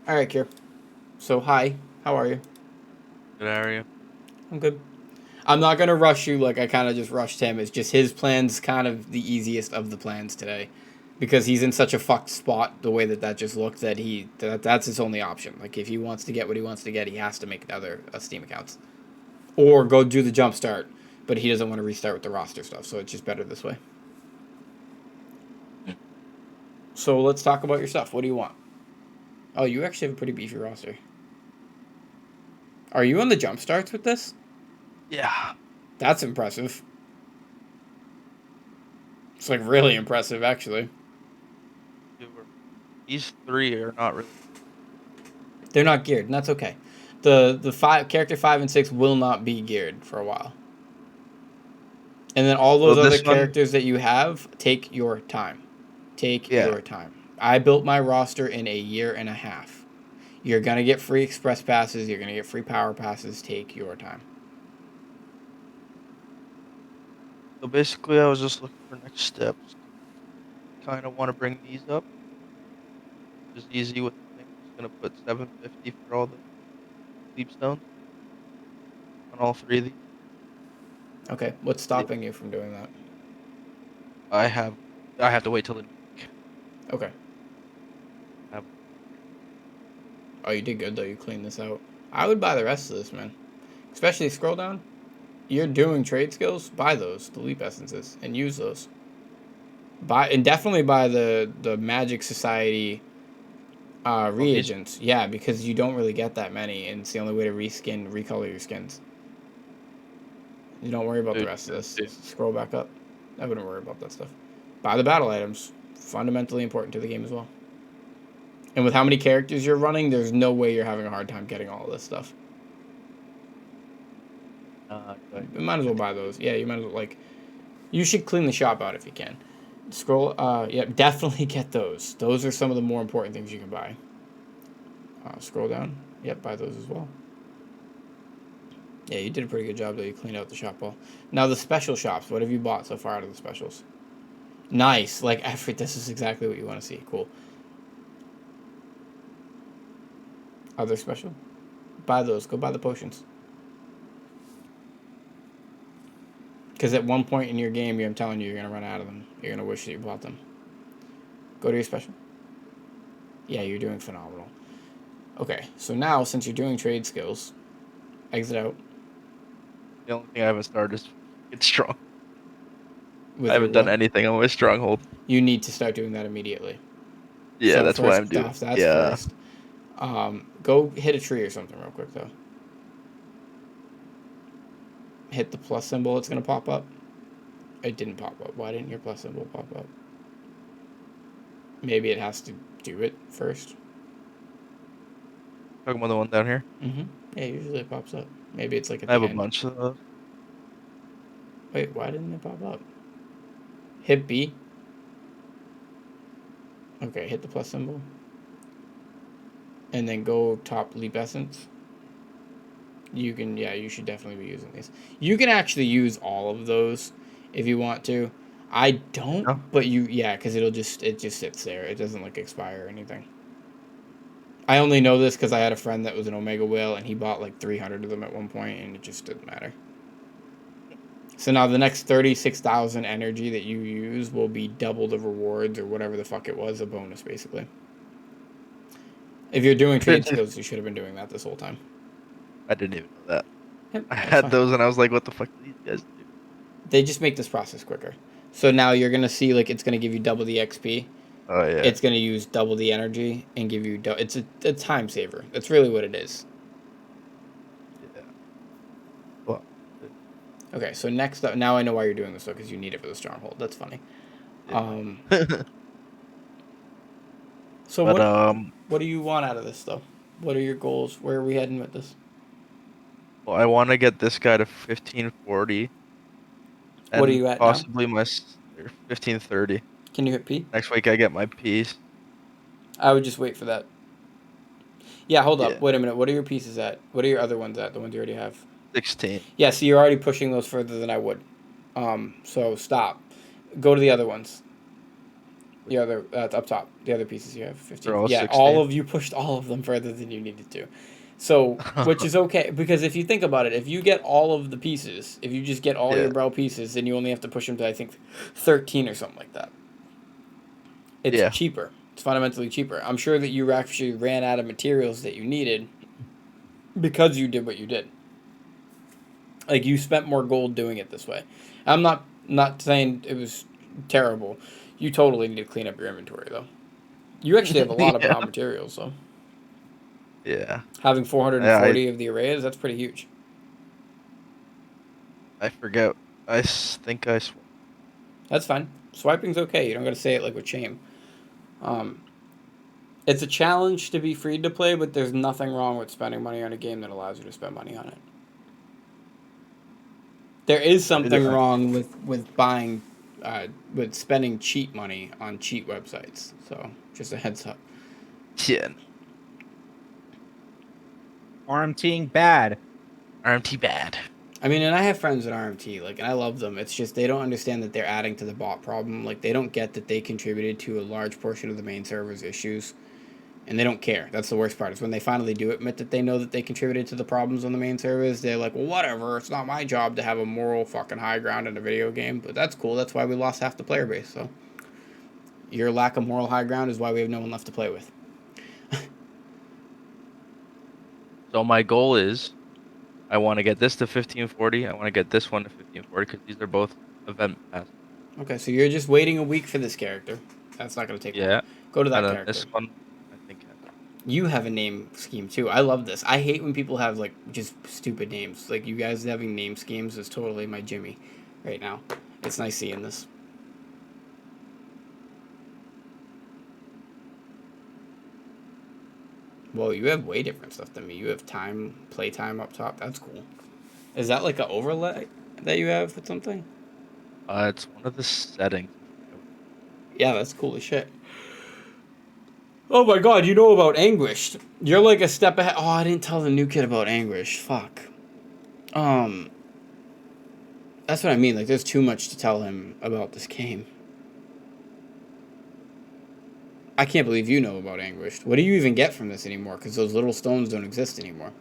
All right, Kier. So, hi. How are you? Good area. I'm good. I'm not gonna rush you like I kind of just rushed him. It's just his plan's kind of the easiest of the plans today, because he's in such a fucked spot. The way that just looked, that's his only option. Like if he wants to get what he wants to get, he has to make other Steam accounts or go do the jump start. But he doesn't want to restart with the roster stuff, so it's just better this way. So let's talk about your stuff. What do you want? Oh, you actually have a pretty beefy roster. Are you on the jump starts with this? Yeah. That's impressive. It's like really impressive, actually. These three are not really. They're not geared, and that's okay. The five character 5 and 6 will not be geared for a while. And then all So those other this one, characters that you have, take your time. Take yeah. your time. I built my roster in a year and a half. You're gonna get free express passes, you're gonna get free power passes, take your time. So basically, I was just looking for next steps. Kind of want to bring these up. Just easy with the thing. Just gonna put 750 for all the sleep stones on all three of these. Okay, what's Yeah. stopping you from doing that? I have. I have to wait till the new week. Okay. I have, Oh, you did good though, you cleaned this out. I would buy the rest of this, man. Especially scroll down. You're doing trade skills, buy those, the leap essences, and use those. Buy and definitely buy the Magic Society all these. reagents. Yeah, because you don't really get that many, and it's the only way to recolor your skins. You don't worry about the Dude, rest of this. Scroll back up. I wouldn't worry about that stuff. Buy the battle items. Fundamentally important to the game as well. And with how many characters you're running, there's no way you're having a hard time getting all of this stuff. Good. You might as well buy those. Yeah, you might as well like. You should clean the shop out if you can. Scroll. Yeah, definitely get those. Those are some of the more important things you can buy. Scroll down. Yep, buy those as well. Yeah, you did a pretty good job though. You cleaned out the shop well. Now the special shops. What have you bought so far out of the specials? Nice. Like effort. This is exactly what you want to see. Cool. Other special? Buy those. Go buy the potions. Because at one point in your game, I'm telling you, you're gonna run out of them. You're gonna wish that you bought them. Go to your special. Yeah, you're doing phenomenal. Okay, so now since you're doing trade skills, exit out The only thing I haven't started is it's strong. I with your haven't done what? anything on my stronghold. You need to start doing that immediately. Yeah, So that's why I'm first doing. off, that's Yeah. first. Go hit a tree or something real quick though. Hit the plus symbol. It's gonna pop up. It didn't pop up. Why didn't your plus symbol pop up? Maybe it has to do it first. Talking about the one down here. Mm-hmm. Yeah, usually it pops up. Maybe it's like at I the have a end. bunch of those. Wait, why didn't it pop up? Hit B. Okay, hit the plus symbol. And then go top leap essence. You can, yeah, you should definitely be using these. You can actually use all of those if you want to. I don't, No. but yeah, because it just sits there. It doesn't like expire or anything. I only know this because I had a friend that was an Omega whale and he bought like 300 of them at one point and it just didn't matter. So now the next 36,000 energy that you use will be double the rewards or whatever the fuck it was, a bonus basically. If you're doing I trade didn't. skills, you should have been doing that this whole time. I didn't even know that. Yep, I that's had fine. those and I was like, what the fuck do these guys do? They just make this process quicker. So now you're gonna see like it's gonna give you double the XP. Oh yeah. It's gonna use double the energy and give you. It's a time saver. That's really what it is. Yeah. Well, Okay, so next up, now I know why you're doing this though, because you need it for the stronghold. That's funny. yeah. Um, so But what do you want out of this though? What are your goals? Where are we heading with this? well, I want to get this guy to 1540 What are and you at now? possibly or 1530. Can you hit P? Next week I get my piece. I would just wait for that. Yeah, hold up. Yeah. Wait a minute. What are your pieces at? What are your other ones at? The ones you already have? 16. Yeah, so you're already pushing those further than I would. So stop. Go to the other ones. The other up top, the other pieces you have They're 15. all Yeah, all 16. of you pushed all of them further than you needed to. So, which is okay because if you think about it, if you get all of the pieces, if you just get all your Yeah. brow pieces, then you only have to push them to I think 13 or something like that. It's Yeah. cheaper. It's fundamentally cheaper. I'm sure that you actually ran out of materials that you needed because you did what you did. Like you spent more gold doing it this way. I'm not saying it was terrible. You totally need to clean up your inventory though. You actually have a lot of Yeah. bound materials though. Yeah. Having I 440 of the arrays, that's pretty huge. I forget. Think I sw That's fine. Swiping's okay. You don't got to say it like with shame. Um, it's a challenge to be free to play, but there's nothing wrong with spending money on a game that allows you to spend money on it. There is I did it. something wrong with buying, with spending cheat money on cheat websites. So just a heads up. Yeah. RMTing bad. RMT bad. I mean, and I have friends at RMT, like, and I love them. It's just they don't understand that they're adding to the bot problem. Like, they don't get that they contributed to a large portion of the main server's issues, and they don't care. That's the worst part. Is when they finally do admit that they know that they contributed to the problems on the main servers, they're like, well, whatever. It's not my job to have a moral fucking high ground in a video game, but that's cool. That's why we lost half the player base. So, your lack of moral high ground is why we have no one left to play with. So my goal is, I want to get this to 1540. I want to get this one to 1540 because these are both event pass. Okay, so you're just waiting a week for this character. That's not going to take long. Yeah. Go to that And then character. this one, I think. You have a name scheme too. I love this. I hate when people have like just stupid names. Like you guys having name schemes is totally my Jimmy right now. It's nice seeing this. Well, you have way different stuff than me. You have playtime up top. That's cool. Is that like an overlay that you have with something? It's one of the settings. Yeah, that's cool as shit. Oh my god, you know about Anguished. You're like a step ahead. Oh, I didn't tell the new kid about Anguished. Fuck. That's what I mean. Like, there's too much to tell him about this game. I can't believe you know about Anguished. What do you even get from this anymore? Because those little stones don't exist anymore.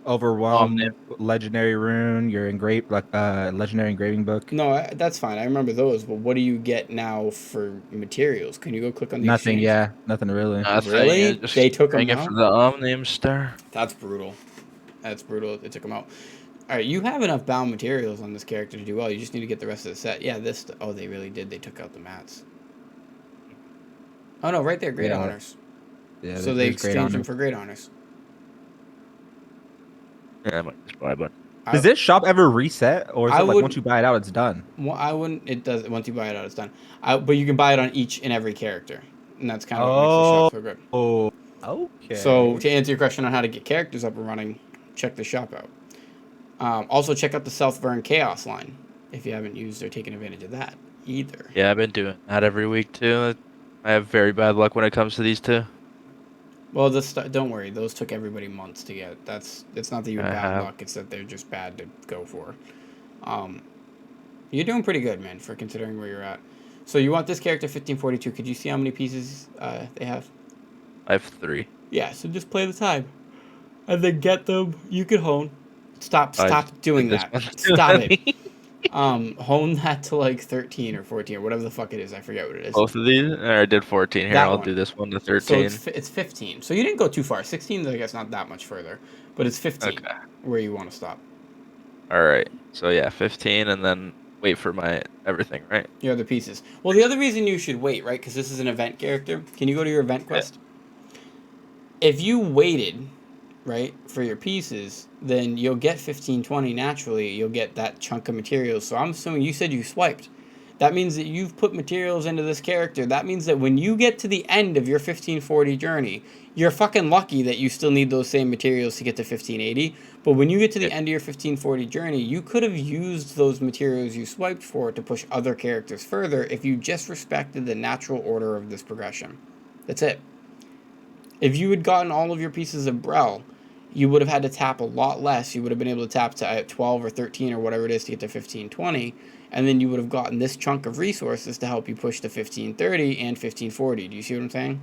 Overwhelm, legendary rune, your legendary engraving book. No, that's fine. I remember those. But what do you get now for materials? Can you go click on the Nothing, exchange? yeah, nothing really. Nothing. Really? Just They took them bring it for out? the Omnium Star. That's brutal. That's brutal. They took them out. All right, you have enough bound materials on this character to do well. You just need to get the rest of the set. Yeah, this. Oh, they really did. They took out the mats. Oh no, right there, great Yeah. honors. Yeah, So they there's great exchanged them honor. for great honors. Yeah, I might just buy one. Does this shop ever reset, or is I it like would- once you buy it out, it's done? Well, I wouldn't. It does once you buy it out, it's done. But you can buy it on each and every character, and that's kind of what makes the shop so good. Oh, okay. So to answer your question on how to get characters up and running, check the shop out. Also, check out the Self-Burn Chaos line if you haven't used or taken advantage of that either. Yeah, I've been doing that every week too. I have very bad luck when it comes to these two. Well, don't worry. Those took everybody months to get. It's not that you had I bad have. luck. It's that they're just bad to go for. You're doing pretty good, man, for considering where you're at. So you want this character 1542. Could you see how many pieces they have? I have 3. Yeah, so just play the time. And then get them. You can hone. Stop doing this that. one. Stop it. Hone that to like 13 or 14 or whatever the fuck it is. I forget what it is. Both of these? Or I did 14. Here, That I'll one. do this one to So 13. it's 15. So you didn't go too far. 16 is, I guess, not that much further. But it's 15 Okay. where you want to stop. Alright. So yeah, 15 and then wait for my everything, right? Your other pieces. Well, the other reason you should wait, right? Because this is an event character. Can you go to your event quest? If you waited, right, for your pieces, then you'll get 1520 naturally. You'll get that chunk of materials. So I'm assuming you said you swiped. That means that you've put materials into this character. That means that when you get to the end of your 1540 journey, you're fucking lucky that you still need those same materials to get to 1580. But when you get to the end of your 1540 journey, you could have used those materials you swiped for to push other characters further if you just respected the natural order of this progression. That's it. If you had gotten all of your pieces of Brel, you would have had to tap a lot less. You would have been able to tap to 12 or 13 or whatever it is to get to 1520. and then you would have gotten this chunk of resources to help you push to 1530 and 1540. Do you see what I'm saying?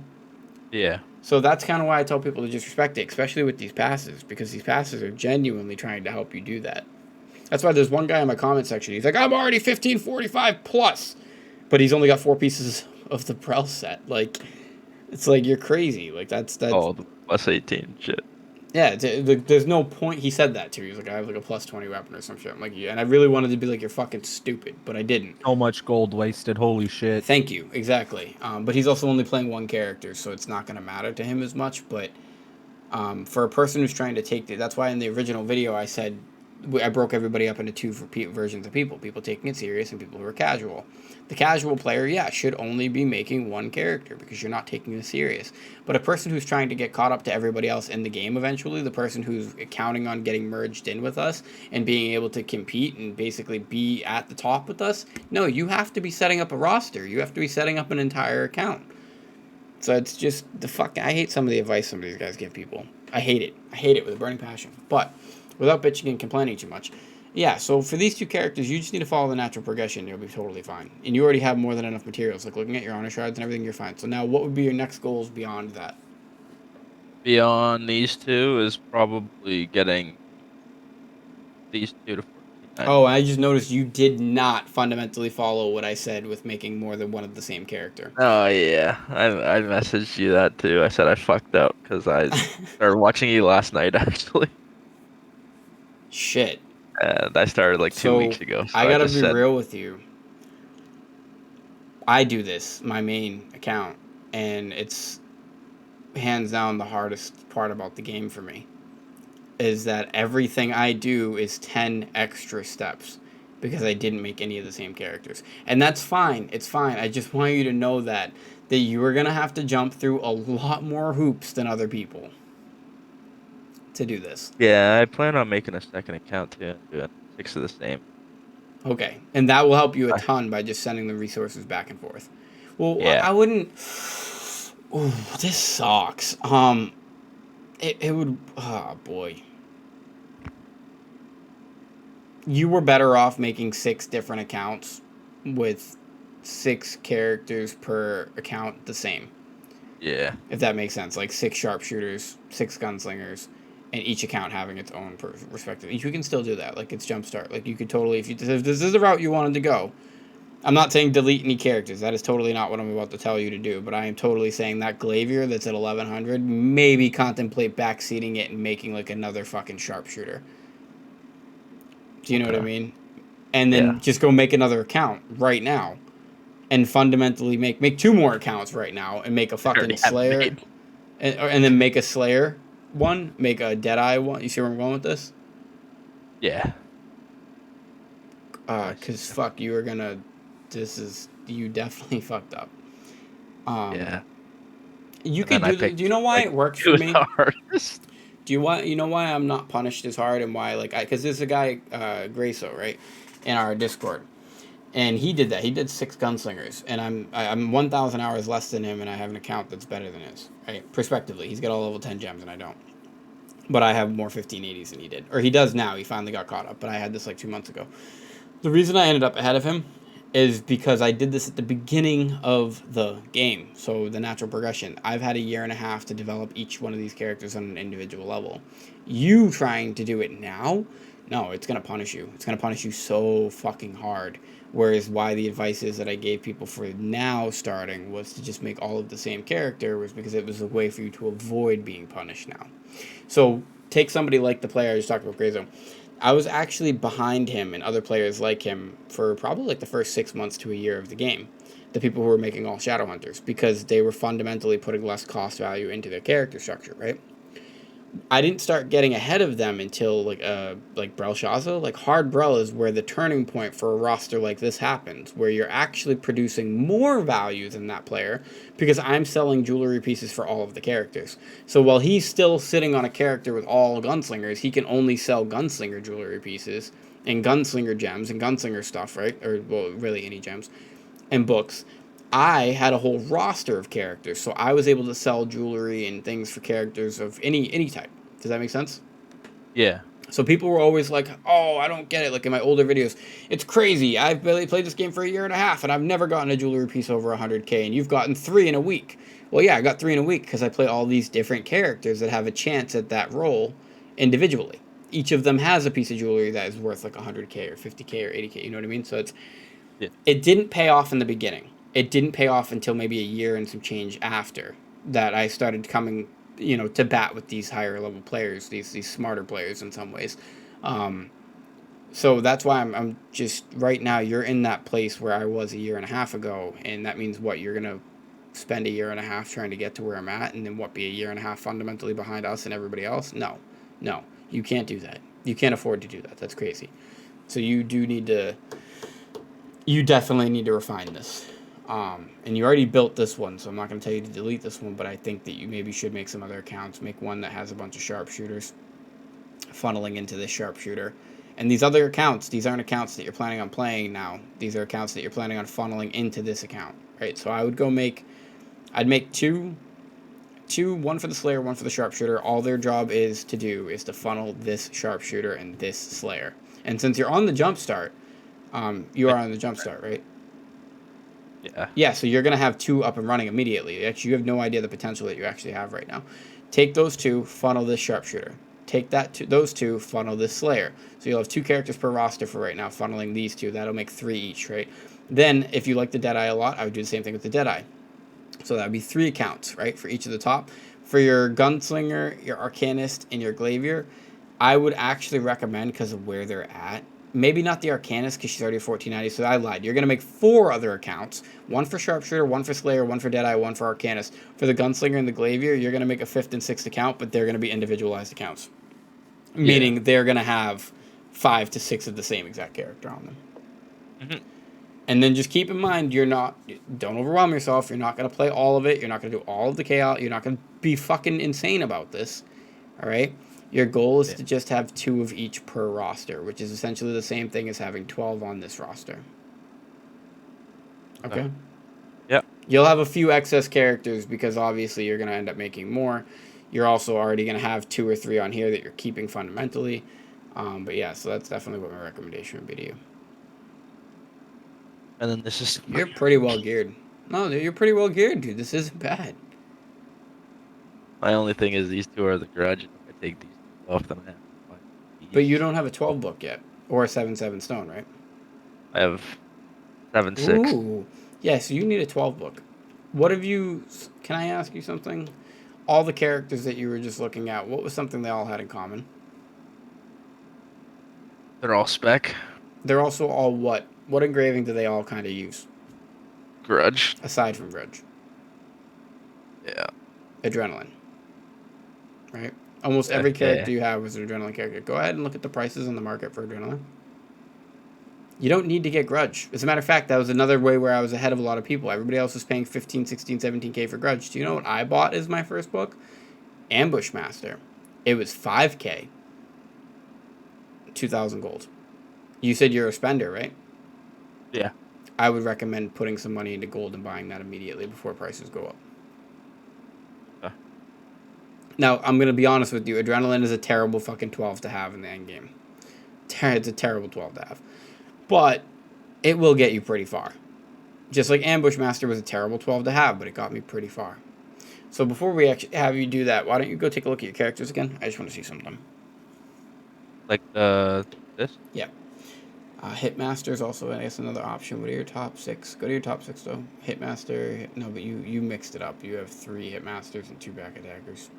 Yeah. So that's kind of why I tell people to just respect it, especially with these passes, because these passes are genuinely trying to help you do that. That's why there's one guy in my comment section. He's like, I'm already 1545 plus, but he's only got 4 pieces of the Brel set. Like, it's like you're crazy. Like that's Oh, the plus 18 shit. yeah. There's no point. He said that too. He was like, I have like a plus 20 weapon or some shit. I'm like, yeah. And I really wanted to be like, you're fucking stupid, but I didn't. So much gold wasted. Holy shit. Thank you. Exactly. But he's also only playing one character, so it's not going to matter to him as much. But for a person who's trying to take that's why in the original video I said I broke everybody up into two versions of people taking it serious and people who are casual. The casual player, yeah, should only be making one character because you're not taking it serious. But a person who's trying to get caught up to everybody else in the game eventually, the person who's counting on getting merged in with us and being able to compete and basically be at the top with us, no, you have to be setting up a roster. You have to be setting up an entire account. So it's just I hate some of the advice some of these guys give people. I hate it. I hate it with a burning passion. But without bitching and complaining too much, yeah, so for these two characters, you just need to follow the natural progression. You'll be totally fine. And you already have more than enough materials. Like looking at your honor shards and everything, you're fine. So now what would be your next goals beyond that? Beyond these two is probably getting these two to 14. Oh, I just noticed you did not fundamentally follow what I said with making more than one of the same character. Oh yeah, I messaged you that too. I said I fucked up because I started watching you last night actually, Shit. and I started like 2 weeks ago. So I I gotta just be said, real with you. I do this, my main account, and it's hands down the hardest part about the game for me. Is that everything I do is 10 extra steps because I didn't make any of the same characters. And that's fine. It's fine. I just want you to know that you are going to have to jump through a lot more hoops than other people to do this. yeah, I plan on making a second account too and doing 6 of the same. Okay. And that will help you a ton by just sending the resources back and forth. Well, Yeah. I wouldn't. Ooh, this sucks. It would. Oh, boy. You were better off making 6 different accounts with 6 characters per account the same. Yeah. If that makes sense. Like 6 sharpshooters, 6 gunslingers, and each account having its own respective. You can still do that. Like it's Jumpstart. Like you could totally, if this is the route you wanted to go. I'm not saying delete any characters. That is totally not what I'm about to tell you to do. But I am totally saying that Glavier that's at 1100, maybe contemplate backseating it and making like another fucking sharpshooter. Do you know what I mean? And then just go make another account right now. And fundamentally make 2 more accounts right now and make a fucking Slayer. And then make a Slayer one. Make a Deadeye one. You see where I'm going with this? Yeah. Because fuck, you are gonna... You definitely fucked up. Yeah. You can do... Do you know why it works for me? You know why I'm not punished as hard and why, like, because there's a guy, Grayso, right, in our Discord, and he did that. He did 6 gunslingers, and I'm 1,000 hours less than him, and I have an account that's better than his, right? Prospectively, he's got all level 10 gems, and I don't. But I have more 1580s than he did, or he does now. He finally got caught up, but I had this like 2 months ago. The reason I ended up ahead of him is because I did this at the beginning of the game. So the natural progression. I've had a year and a half to develop each one of these characters on an individual level. You trying to do it now? No, it's going to punish you. It's going to punish you so fucking hard. Whereas why the advice is that I gave people for now starting was to just make all of the same character was because it was a way for you to avoid being punished now. So take somebody like the player I just talked about, Grayzo. I was actually behind him and other players like him for probably like the first 6 months to a year of the game. The people who were making all Shadowhunters, because they were fundamentally putting less cost value into their character structure, right? I didn't start getting ahead of them until like Brel Shaza. Like hard Brel is where the turning point for a roster like this happens, where you're actually producing more value than that player because I'm selling jewelry pieces for all of the characters. So while he's still sitting on a character with all gunslingers, he can only sell gunslinger jewelry pieces and gunslinger gems and gunslinger stuff, right? Or well, really any gems and books. I had a whole roster of characters, so I was able to sell jewelry and things for characters of any type. Does that make sense? Yeah. So people were always like, oh, I don't get it. Like in my older videos, it's crazy. I've barely played this game for a year and a half, and I've never gotten a jewelry piece over 100K, and you've gotten 3 in a week. Well, yeah, I got 3 in a week because I play all these different characters that have a chance at that role individually. Each of them has a piece of jewelry that is worth like 100K or 50K or 80K. You know what I mean? So Yeah. it didn't pay off in the beginning. It didn't pay off until maybe a year and some change after that I started coming, to bat with these higher level players, these smarter players in some ways. Um, so that's why I'm just right now. You're in that place where I was a year and a half ago, and that means what you're gonna spend a year and a half trying to get to where I'm at, and then what be a year and a half fundamentally behind us and everybody else? No, no, you can't do that. You can't afford to do that. That's crazy. So you definitely need to refine this. And you already built this one, so I'm not going to tell you to delete this one, but I think that you maybe should make some other accounts. Make one that has a bunch of sharpshooters funneling into this sharpshooter. And these other accounts, these aren't accounts that you're planning on playing now. These are accounts that you're planning on funneling into this account, right? So I'd make two, one for the Slayer, one for the Sharpshooter. All their job is to funnel this Sharpshooter and this Slayer. And since you're on the Jumpstart, you are on the Jumpstart, right? Yeah. Yeah, so you're going to have 2 up and running immediately. Actually, you have no idea the potential that you actually have right now. Take those 2, funnel this Sharpshooter. Take those 2, funnel this Slayer. So you'll have 2 characters per roster for right now, funneling these 2. That'll make 3 each, right? Then, if you like the Deadeye a lot, I would do the same thing with the Deadeye. So that would be 3 accounts, right, for each of the top. For your Gunslinger, your Arcanist, and your Glavier, I would actually recommend, because of where they're at, maybe not the Arcanist, because she's already at 1490, so I lied. You're going to make 4 other accounts. 1 for Sharpshooter, 1 for Slayer, 1 for Deadeye, 1 for Arcanist. For the Gunslinger and the Glavier, you're going to make a 5th and 6th account, but they're going to be individualized accounts. Meaning they're going to have 5 to 6 of the same exact character on them. Mm-hmm. And then just keep in mind, don't overwhelm yourself. You're not going to play all of it. You're not going to do all of the chaos. You're not going to be fucking insane about this. All right? Your goal is to just have 2 of each per roster, which is essentially the same thing as having 12 on this roster. Okay? Yeah. You'll have a few excess characters because obviously you're going to end up making more. You're also already going to have 2 or 3 on here that you're keeping fundamentally. But yeah, so that's definitely what my recommendation would be to you. And then this is... You're pretty well geared. No, you're pretty well geared, dude. This isn't bad. My only thing is these 2 are the grudge. If I take these off, then I have to find these. But you don't have a 12 book yet. Or a 7/7 stone, right? I have 7/6. Ooh. Yeah, so you need a 12 book. What have you... Can I ask you something? All the characters that you were just looking at, what was something they all had in common? They're all spec. They're also all what? What engraving do they all kind of use? Grudge. Aside from Grudge. Yeah. Adrenaline. Right? Almost every character you have was an Adrenaline character. Go ahead and look at the prices on the market for Adrenaline. You don't need to get Grudge. As a matter of fact, that was another way where I was ahead of a lot of people. Everybody else was paying 15, 16, 17K for Grudge. Do you know what I bought as my first book? Ambushmaster. It was 5K. 2,000 gold. You said you're a spender, right? Yeah. I would recommend putting some money into gold and buying that immediately before prices go up. Now, I'm going to be honest with you. Adrenaline is a terrible fucking 12 to have in the endgame. It's a terrible 12 to have. But it will get you pretty far. Just like Ambushmaster was a terrible 12 to have, but it got me pretty far. So before we actually have you do that, why don't you go take a look at your characters again? I just want to see something. Like this? Yeah. Hitmaster is also, I guess, another option. What are your top 6? Go to your top 6, though. Hitmaster. No, but you mixed it up. You have 3 Hitmasters and 2 back attackers.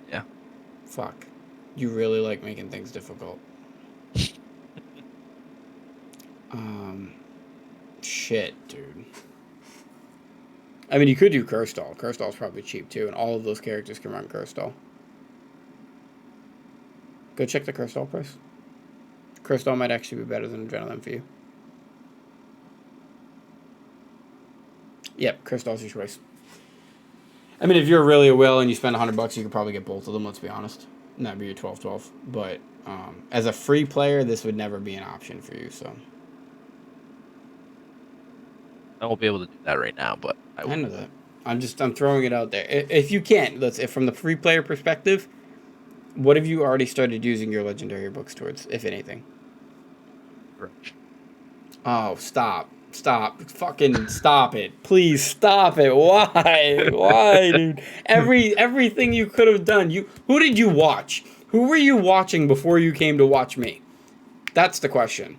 Yeah. Fuck. You really like making things difficult. Shit, dude. I mean, you could do Curstall. Curstall's probably cheap, too, and all of those characters can run Curstall. Go check the Curstall price. Curstall might actually be better than Adrenaline for you. Yep, Curstall's your choice. I mean, if you're really a whale and you spend $100, you could probably get both of them, let's be honest. And that'd be your 12/12. But as a free player, this would never be an option for you, so... I won't be able to do that right now, but I will. I know that. I'm throwing it out there. If you can't, from the free player perspective, What have you already started using your legendary books towards, if anything? Grudge. Oh, stop. Stop. Fucking stop it. Please stop it. Why? Why, dude? Everything you could have done. Who did you watch? Who were you watching before you came to watch me? That's the question.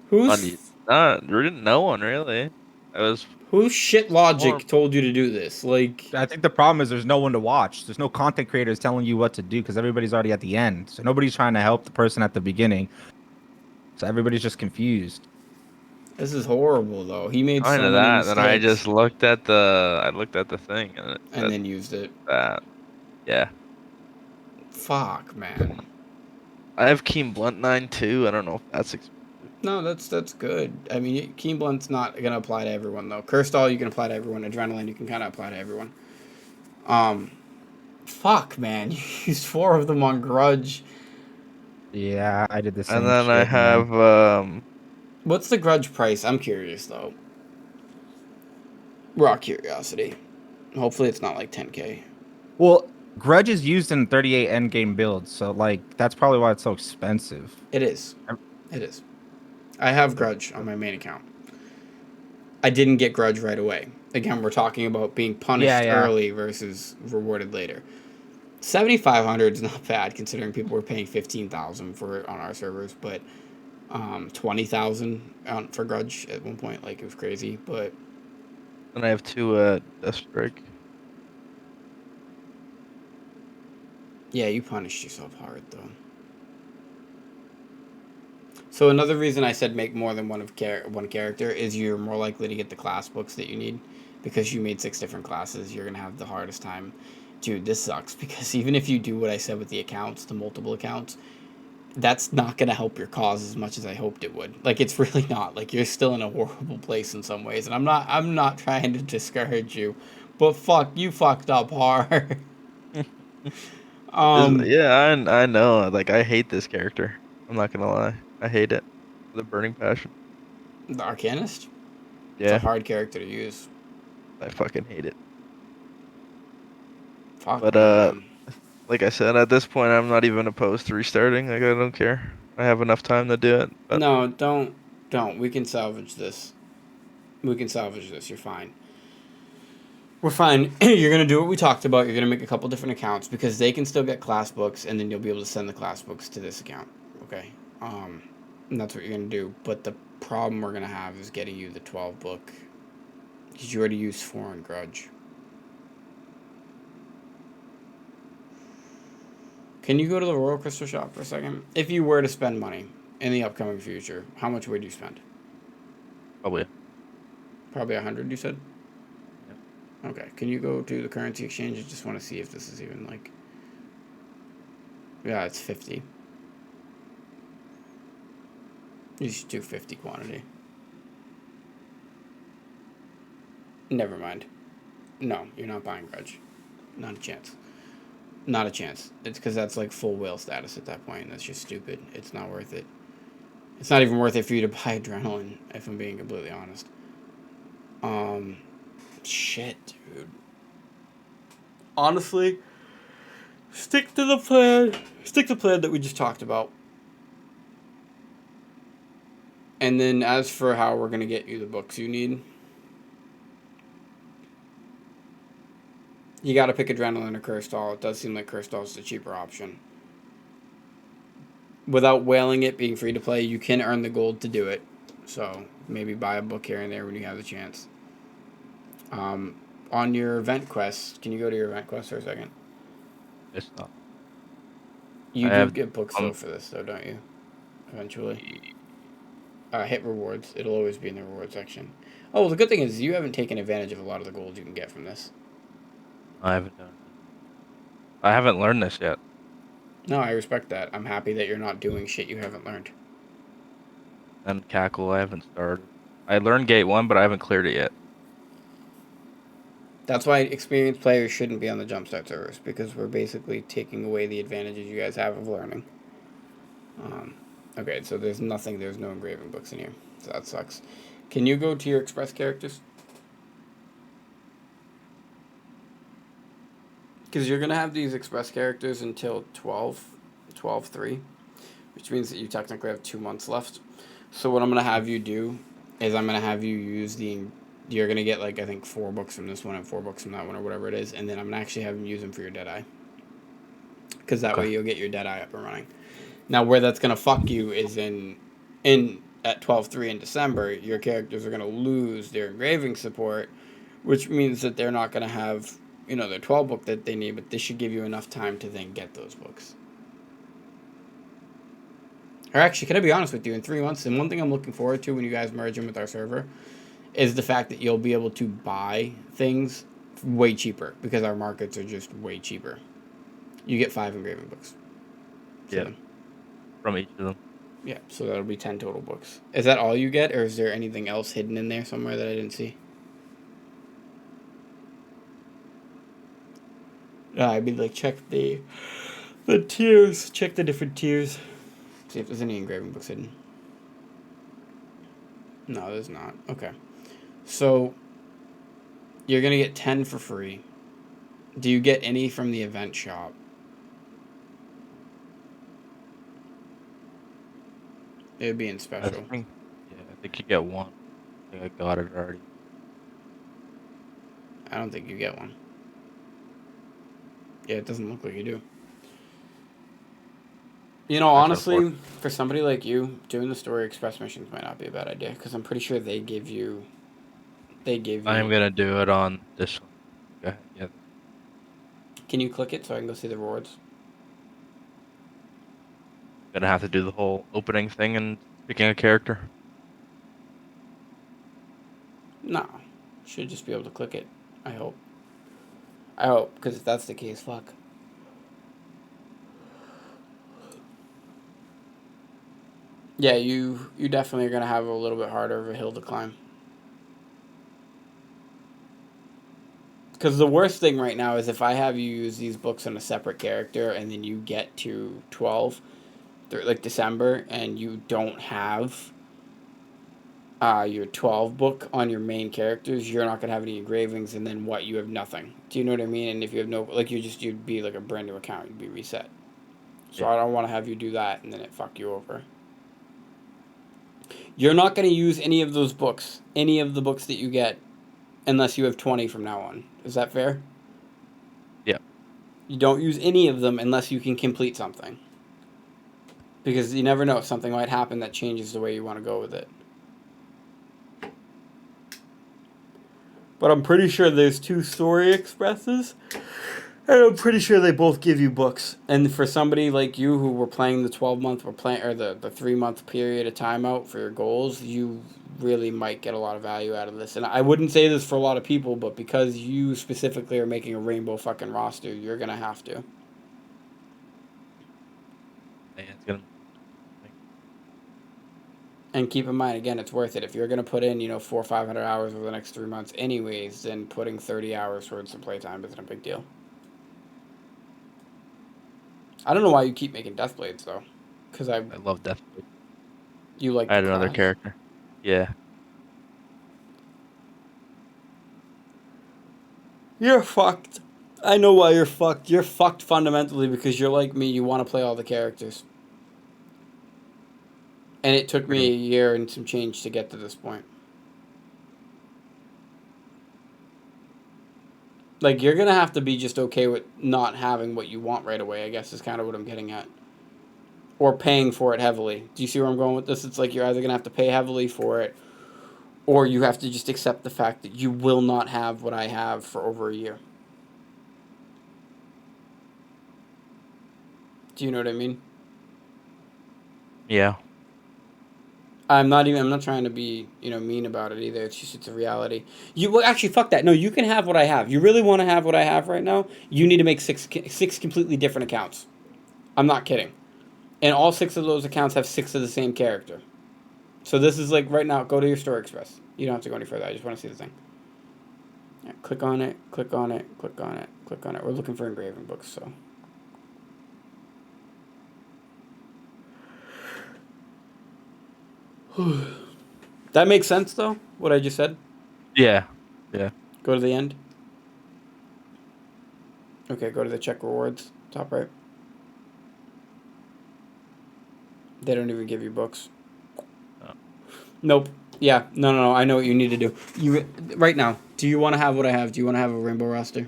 Who's No one really. I was whose shit more. logic told you to do this? Like, I think the problem is there's no one to watch. There's no content creators telling you what to do because everybody's already at the end. So nobody's trying to help the person at the beginning. So everybody's just confused. this is horrible though. He made Kind so of many that. Then I mistakes just looked at the thing and it and said then used it. that. Yeah. Fuck, man. I have Keen Blunt 9 too. I don't know if that's expensive. No, that's good. I mean, Keen Blunt's not gonna apply to everyone though. Cursed All you can apply to everyone. Adrenaline you can kind of apply to everyone. Um, fuck, man. You used 4 of them on Grudge. Yeah, I did the And same then I shit, man. have What's the Grudge price? I'm curious though. Raw curiosity. Hopefully it's not like 10K. Well, Grudge is used in 38 endgame builds, so like that's probably why it's so expensive. It is. It is. I have Grudge on my main account. I didn't get Grudge right away. Again, we're talking about being Yeah, punished yeah. early versus rewarded later. 7,500 is not bad considering people were paying 15,000 for it on our servers, but 20,000 for Grudge at one point, like it was crazy. But and I have 2 Death Strike. yeah, you punished yourself hard though. So another reason I said make more than one character is you're more likely to get the class books that you need because you made 6 different classes. You're gonna have the hardest time. Dude, this sucks because even if you do what I said with the accounts, the multiple accounts, that's not gonna help your cause as much as I hoped it would. Like it's really not. Like you're still in a horrible place in some ways, and I'm not trying to discourage you, but fuck, you fucked up hard. um, Yeah, I know. Like I hate this character. I'm not gonna lie. I hate it. The burning passion. the Arcanist. It's a Yeah, hard character to use. I fucking hate it. Fuck, But man. like I said, at this point, I'm not even opposed to restarting. Like I don't care. I have enough time to do it. But No, don't. We can salvage this. We can salvage this. You're fine. We're fine. You're gonna do what we talked about. You're gonna make a couple different accounts because they can still get class books, and then you'll be able to send the class books to this account. Okay. And that's what you're gonna do. But the problem we're gonna have is getting you the 12 book because you already used 4 on Grudge. Can you go to the Royal Crystal Shop for a second? If you were to spend money in the upcoming future, how much would you spend? probably. Probably 100. You said. Yeah. Okay. Can you go to the currency exchange? I just want to see if this is even like. Yeah, it's 50. You should do 50 quantity. Never mind. No, you're not buying Grudge. Not a chance. Not a chance. It's because that's like full whale status at that point. And that's just stupid. It's not worth it. It's not even worth it for you to buy Adrenaline, if I'm being completely honest. Shit, dude. Honestly, stick to the plan. Stick to the plan that we just talked about. And then as for how we're going to get you the books you need, you got to pick Adrenaline or Cursed. It does seem like Cursed is the cheaper option. Without whaling it, being free to play, you can earn the gold to do it. So maybe buy a book here and there when you have the chance. On your event quest, can you go to your event quest for a second? It's not. You I do have get books though for this, though, don't you? Eventually. Hit rewards. It'll always be in the reward section. Oh, well, the good thing is you haven't taken advantage of a lot of the gold you can get from this. I haven't done it. I haven't learned this yet. No, I respect that. I'm happy that you're not doing shit you haven't learned. And Cackle, I haven't started. I learned Gate 1, but I haven't cleared it yet. That's why experienced players shouldn't be on the Jumpstart servers, because we're basically taking away the advantages you guys have of learning. Okay, so there's no engraving books in here, so that sucks. Can you go to your express characters? Because you're going to have these express characters until 12/3, which means that you technically have 2 months left. So what I'm going to have you do is I'm going to have you use you're going to get, like, I think 4 books from this one and 4 books from that one or whatever it is, and then I'm going to actually have them use them for your Deadeye. Because that way you'll get your Deadeye up and running. Now, where that's going to fuck you is at 12/3 in December, your characters are going to lose their engraving support, which means that they're not going to have, their 12 book that they need, but this should give you enough time to then get those books. Or actually, can I be honest with you? In 3 months, and one thing I'm looking forward to when you guys merge in with our server is the fact that you'll be able to buy things way cheaper because our markets are just way cheaper. You get 5 engraving books. Yeah. From each of them. Yeah, so that'll be 10 total books. Is that all you get, or is there anything else hidden in there somewhere that I didn't see? I mean, like, check the tiers. Check the different tiers. See if there's any engraving books hidden. No, there's not. Okay. So, you're going to get 10 for free. Do you get any from the event shop? It would be in special. I think you get one. I think I got it already. I don't think you get one. Yeah, it doesn't look like you do. Honestly, for somebody like you, doing the Story Express missions might not be a bad idea, because I'm pretty sure they give you... I am going to do it on this one. Okay, yeah. Can you click it so I can go see the rewards? I'm going to have to do the whole opening thing and picking a character. No. Should just be able to click it. I hope. Because if that's the case, fuck. Yeah, you definitely are going to have a little bit harder of a hill to climb. Because the worst thing right now is if I have you use these books on a separate character and then you get to 12, like December, and you don't have your 12 book on your main characters, you're not going to have any engravings, and then what? You have nothing. Do you know what I mean? And if you have no, like, you'd be like a brand new account, you'd be reset. So yeah. I don't want to have you do that and then it fuck you over. You're not going to use any of those books, any of the books that you get, unless you have 20 from now on. Is that fair? Yeah. You don't use any of them unless you can complete something. Because you never know, something might happen that changes the way you want to go with it. But I'm pretty sure there's 2 Story Expresses. And I'm pretty sure they both give you books. And for somebody like you who were playing the 12-month or the 3-month period of timeout for your goals, you really might get a lot of value out of this. And I wouldn't say this for a lot of people, but because you specifically are making a rainbow fucking roster, you're going to have to. Yeah, it's gonna... And keep in mind, again, it's worth it. If you're going to put in, 400 or 500 hours over the next 3 months anyways, then putting 30 hours towards some playtime isn't a big deal. I don't know why you keep making Deathblades, though. Because I love Deathblade. You like I had another character. Yeah. You're fucked. I know why you're fucked. You're fucked fundamentally because you're like me. You want to play all the characters. And it took me a year and some change to get to this point. Like, you're going to have to be just okay with not having what you want right away, I guess is kind of what I'm getting at. Or paying for it heavily. Do you see where I'm going with this? It's like you're either going to have to pay heavily for it, or you have to just accept the fact that you will not have what I have for over a year. Do you know what I mean? Yeah. I'm not trying to be, mean about it either. It's just, it's a reality. Well, actually, fuck that. No, you can have what I have. You really want to have what I have right now? You need to make six completely different accounts. I'm not kidding. And all 6 of those accounts have 6 of the same character. So this is like, right now, go to your Story Express. You don't have to go any further. I just want to see the thing. Yeah, click on it, click on it, click on it, click on it. We're looking for engraving books, so... That makes sense, though, what I just said? Yeah. Yeah. Go to the end. Okay, go to the check rewards, top right. They don't even give you books. Oh. Nope. Yeah, no. I know what you need to do. You right now. Do you want to have what I have? Do you want to have a rainbow roster?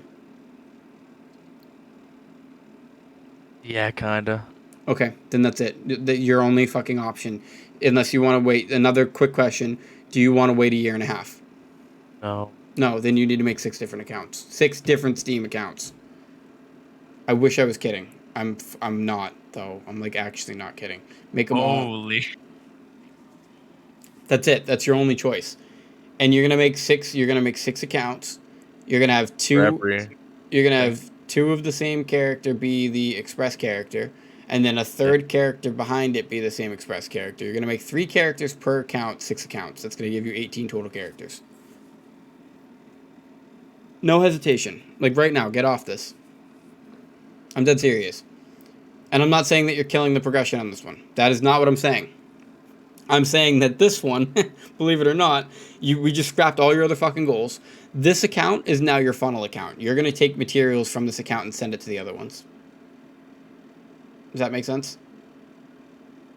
Yeah, kinda. Okay, then that's it. Your only fucking option, unless you want to wait. Another quick question: do you want to wait a year and a half? No. No, then you need to make 6 different accounts. 6 different Steam accounts. I wish I was kidding. I'm not though. I'm like actually not kidding. Make them all. Holy. That's it. That's your only choice. And you're gonna make 6. You're gonna make 6 accounts. You're gonna have For two. every You're gonna thing. have 2 of the same character be the express character, and then a Yeah. third character behind it be the same express character. You're gonna make 3 characters per account, 6 accounts. That's gonna give you 18 total characters. No hesitation. Like right now, get off this. I'm dead serious. And I'm not saying that you're killing the progression on this one. That is not what I'm saying. I'm saying that this one, believe it or not, we just scrapped all your other fucking goals. This account is now your funnel account. You're gonna take materials from this account and send it to the other ones. Does that make sense?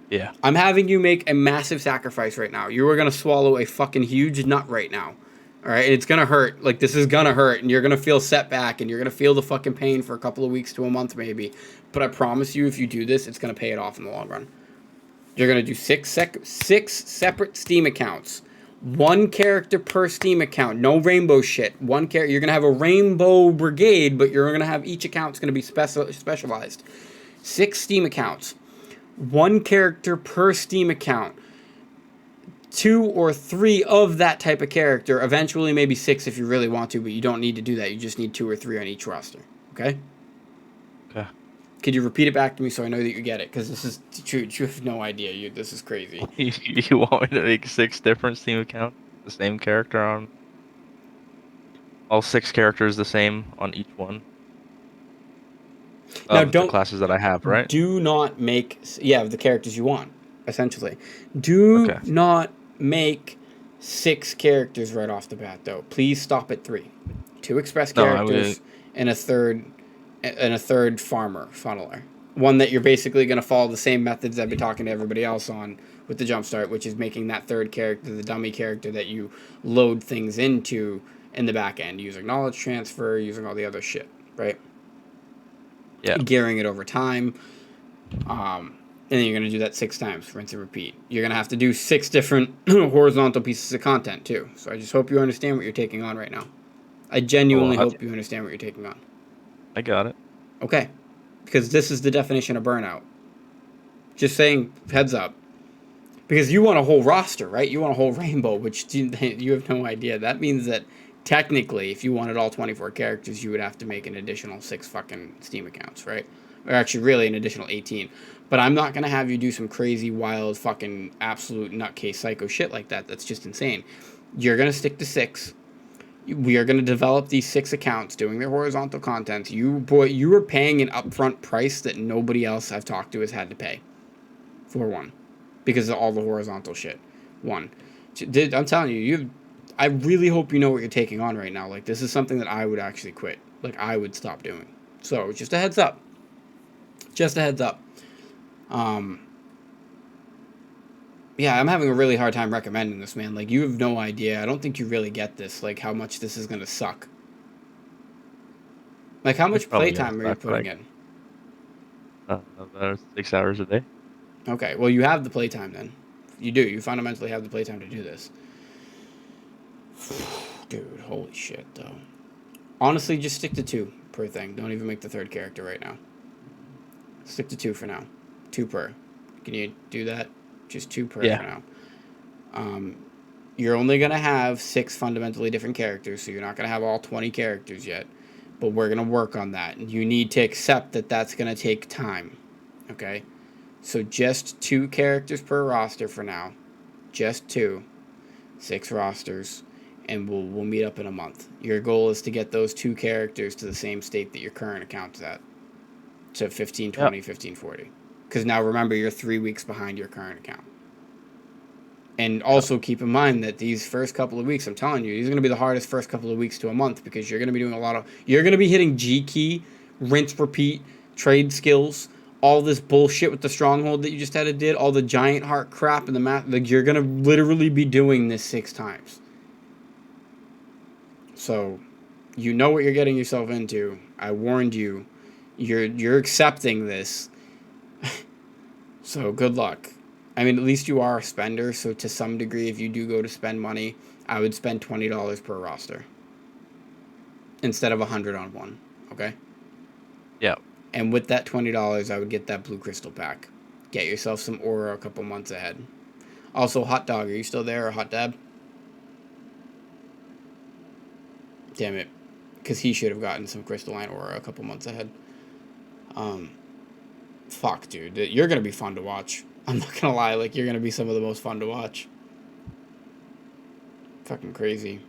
Yeah. I'm having you make a massive sacrifice right now. You are gonna swallow a fucking huge nut right now. All right, it's gonna hurt. Like this is gonna hurt, and you're gonna feel setback, and you're gonna feel the fucking pain for a couple of weeks to a month maybe. But I promise you, if you do this, it's gonna pay it off in the long run. You're gonna do 6 separate Steam accounts, 1 character per Steam account. No rainbow shit. 1 character. You're gonna have a rainbow brigade, but you're gonna have each account's gonna be specialized. 6 Steam accounts, 1 character per Steam account. 2 or 3 of that type of character. Eventually, maybe 6 if you really want to, but you don't need to do that. You just need 2 or 3 on each roster. Okay. Okay. Could you repeat it back to me so I know that you get it? Because this is true. You have no idea. This is crazy. You want me to make 6 different Steam accounts? The same character on all 6 characters the same on each one Now, of the classes that I have, right? do not make the characters you want. Essentially, do Okay. not make 6 characters right off the bat though. Please stop at 3. 2 express No, I mean, characters and a third farmer funneler. One that you're basically going to follow the same methods I've been talking to everybody else on with the jumpstart, which is making that third character the dummy character that you load things into in the back end using knowledge transfer, using all the other shit, right? yeah. Gearing it over time. And then you're going to do that 6 times, rinse and repeat. You're going to have to do 6 different horizontal pieces of content too. So I just hope you understand what you're taking on right now. I genuinely hope you understand what you're taking on. I got it. Okay. Because this is the definition of burnout. Just saying, heads up. Because you want a whole roster, right? You want a whole rainbow, which you have no idea. That means that technically, if you wanted all 24 characters, you would have to make an additional 6 fucking Steam accounts, right? Or actually, really, an additional 18. But I'm not going to have you do some crazy, wild, fucking, absolute nutcase psycho shit like that. That's just insane. You're going to stick to 6. We are going to develop these 6 accounts doing their horizontal content. You are paying an upfront price that nobody else I've talked to has had to pay. For one. Because of all the horizontal shit. 1. I'm telling you, I really hope you know what you're taking on right now. Like, this is something that I would actually quit. Like, I would stop doing. So, just a heads up. Just a heads up. Yeah, I'm having a really hard time recommending this, man. Like, you have no idea. I don't think you really get this, like, how much this is going to suck. Like, how much playtime are you putting in? About 6 hours a day. Okay, well, you have the playtime then. You do. You fundamentally have the playtime to do this. Dude, holy shit, though. Honestly, just stick to 2 per thing. Don't even make the 3rd character right now. Stick to 2 for now. 2 per. Can you do that? Just 2 per for now. You're only going to have 6 fundamentally different characters, so you're not going to have all 20 characters yet. But we're going to work on that. And you need to accept that that's going to take time. Okay? So just 2 characters per roster for now. Just 2. 6 rosters. And we'll meet up in a month. Your goal is to get those 2 characters to the same state that your current account's at. To 1520, 1540. Because now remember, you're 3 weeks behind your current account. And also keep in mind that these first couple of weeks, I'm telling you, these are going to be the hardest first couple of weeks to a month because you're going to be doing you're going to be hitting G key rinse, repeat, trade skills, all this bullshit with the stronghold that you just had to did, all the giant heart crap and the math. Like, you're gonna literally be doing this 6 times. So, you know what you're getting yourself into. I warned you. You're accepting this. So good luck. I mean, at least you are a spender. So to some degree, if you do go to spend money, I would spend $20 per roster instead of $100 on one. Okay. Yeah. And with that $20, I would get that blue crystal pack. Get yourself some aura a couple months ahead. Also, Hot Dog, are you still there, or Hot Dab? Damn it. Because he should have gotten some crystalline aura a couple months ahead. Fuck, dude. You're going to be fun to watch. I'm not going to lie. Like, you're going to be some of the most fun to watch. Fucking crazy.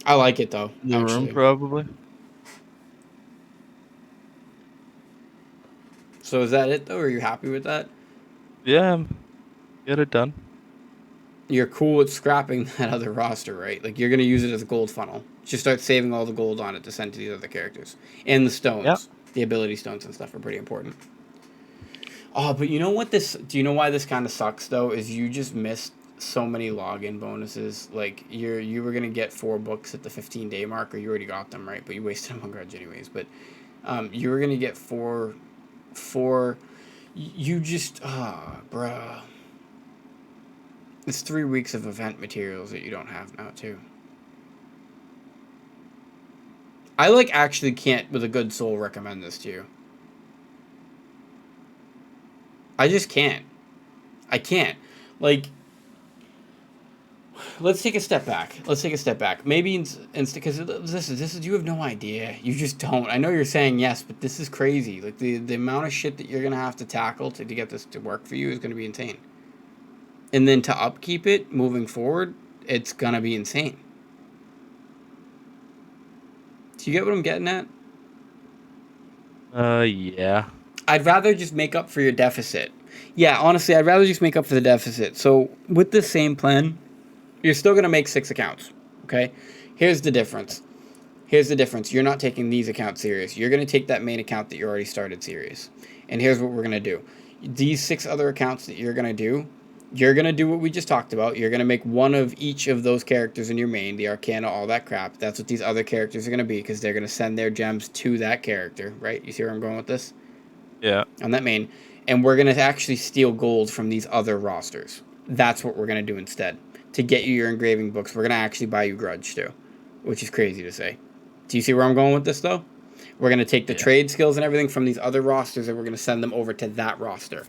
I like it, though. The actually. room, probably. So is that it, though? Are you happy with that? Yeah, get it done. You're cool with scrapping that other roster, right? Like, you're going to use it as a gold funnel. Just start saving all the gold on it to send to these other characters. And the stones. Yeah. The ability stones and stuff are pretty important. Oh, but you know what this... Do you know why this kind of sucks, though? Is you just missed so many login bonuses. Like, you were going to get 4 books at the 15-day mark, or you already got them, right? But you wasted them on Grudge anyways. But you were going to get 4... You just... Ah, bruh. It's 3 weeks of event materials that you don't have now, too. I, like, actually can't, with a good soul, recommend this to you. I just can't. I can't. Like, let's take a step back. Maybe because this is you have no idea. You just don't. I know you're saying yes, but this is crazy. Like, the amount of shit that you're gonna have to tackle to get this to work for you is gonna be insane. And then to upkeep it moving forward, it's gonna be insane. Do you get what I'm getting at? Yeah. I'd rather just make up for your deficit. Yeah, honestly, I'd rather just make up for the deficit. So with this same plan, you're still going to make 6 accounts, okay? Here's the difference. You're not taking these accounts serious. You're going to take that main account that you already started serious. And here's what we're going to do. These 6 other accounts that you're going to do what we just talked about. You're going to make one of each of those characters in your main, the Arcana, all that crap. That's what these other characters are going to be, because they're going to send their gems to that character, right? You see where I'm going with this? Yeah. On that main. And we're going to actually steal gold from these other rosters. That's what we're going to do instead. To get you your engraving books, we're going to actually buy you Grudge too, which is crazy to say. Do you see where I'm going with this, though? We're going to take the trade skills and everything from these other rosters, and we're going to send them over to that roster.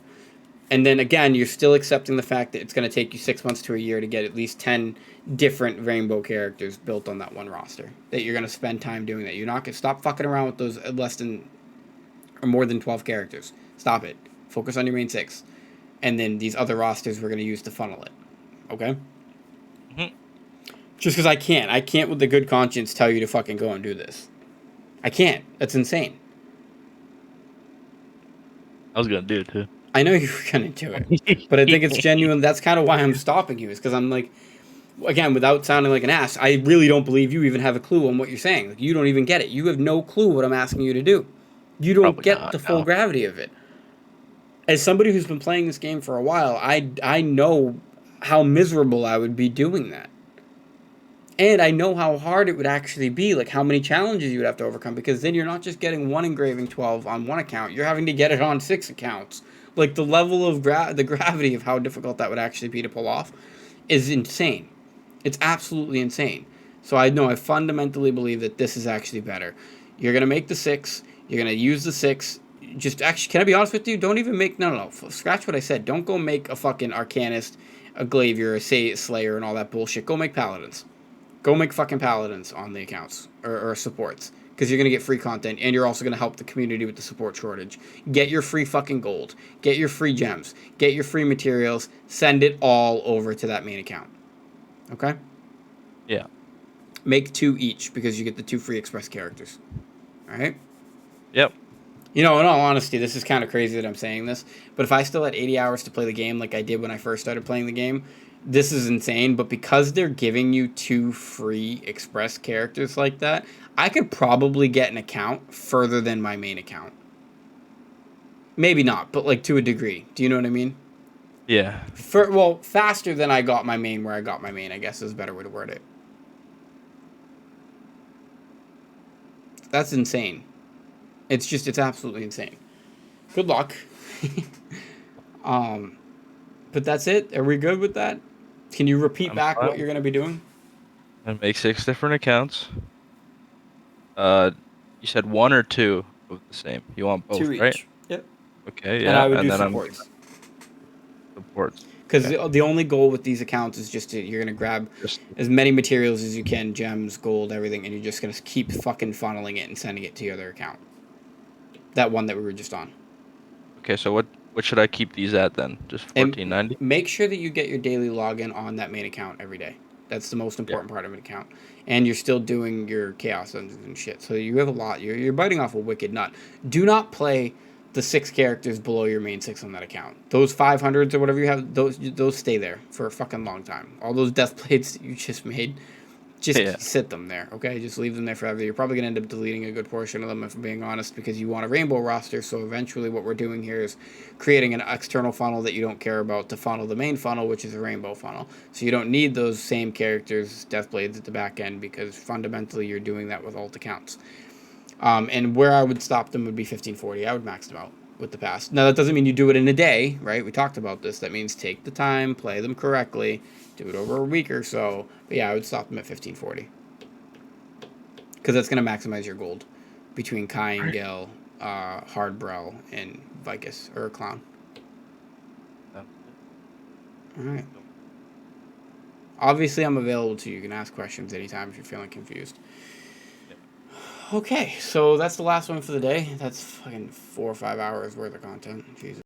And then, again, you're still accepting the fact that it's going to take you 6 months to a year to get at least 10 different rainbow characters built on that one roster. That you're going to spend time doing that. You're not going to stop fucking around with those less than or more than 12 characters. Stop it. Focus on your main 6. And then these other rosters we're going to use to funnel it. Okay? Mm-hmm. Just because I can't with a good conscience tell you to fucking go and do this. I can't. That's insane. I was gonna do it too. I know you were gonna do it, but I think it's genuine. That's kind of why I'm stopping you, is because I'm like, again, without sounding like an ass, I really don't believe you even have a clue on what you're saying. Like, you don't even get it. You have no clue what I'm asking you to do. You don't Probably get not, the full no. gravity of it. As somebody who's been playing this game for a while, I know how miserable I would be doing that. And I know how hard it would actually be, like how many challenges you would have to overcome, because then you're not just getting one engraving 12 on one account, you're having to get it on 6 accounts. Like, the level of the gravity of how difficult that would actually be to pull off is insane. It's absolutely insane. So I fundamentally believe that this is actually better. You're going to make the 6, you're going to use the 6. Just actually, can I be honest with you? Don't even make, no. Scratch what I said. Don't go make a fucking Arcanist, a Glavier, a Slayer, and all that bullshit. Go make Paladins. Go make fucking Paladins on the accounts, or supports, because you're going to get free content, and you're also going to help the community with the support shortage. Get your free fucking gold. Get your free gems. Get your free materials. Send it all over to that main account. Okay? Yeah. Make 2 each, because you get the 2 free express characters. Alright? Yep. You know, in all honesty, this is kind of crazy that I'm saying this, but if I still had 80 hours to play the game like I did when I first started playing the game, this is insane, but because they're giving you 2 free express characters like that, I could probably get an account further than my main account. Maybe not, but like to a degree. Do you know what I mean? Yeah. Well, faster than I got my main where I got my main, I guess is a better way to word it. That's insane. It's absolutely insane. Good luck. But that's it. Are we good with that? Can you repeat I'm back what fine. you're going to be doing? I make 6 different accounts. Uh, you said 1 or 2 of the same. You want both, 2 right? each. Yep. Okay, And yeah. I would And do then I'm supports. supports. Because Okay. the only goal with these accounts is just you're going to grab Just as many materials as you can, gems, gold, everything, and you're just going to keep fucking funneling it and sending it to your other account. That one that we were just on. okay. So what should I keep these at then? Just And 1490? make sure that you get your daily login on that main account every day. That's the most Yeah. important part of an account. And you're still doing your chaos dungeons and shit. So you have a lot. You're biting off a wicked nut. Do not play the 6 characters below your main 6 on that account. Those 500s or whatever you have, those stay there for a fucking long time. All those death blades that you just made, just Yeah. sit them there, okay? Just leave them there forever. You're probably going to end up deleting a good portion of them, if I'm being honest, because you want a rainbow roster. So eventually what we're doing here is creating an external funnel that you don't care about to funnel the main funnel, which is a rainbow funnel. So you don't need those same characters, Deathblades, at the back end, because fundamentally you're doing that with alt accounts. And where I would stop them would be 1540. I would max them out with the pass. Now, that doesn't mean you do it in a day, right? We talked about this. That means take the time, play them correctly, do it over a week or so. But yeah, I would stop them at 1540. Because that's going to maximize your gold between Kai and Right. Gil, Hardbrow, and Vicus, or Clown. Sounds good. All right. Obviously, I'm available to you. You can ask questions anytime if you're feeling confused. Yep. Okay, so that's the last one for the day. That's fucking 4 or 5 hours worth of content. Jesus.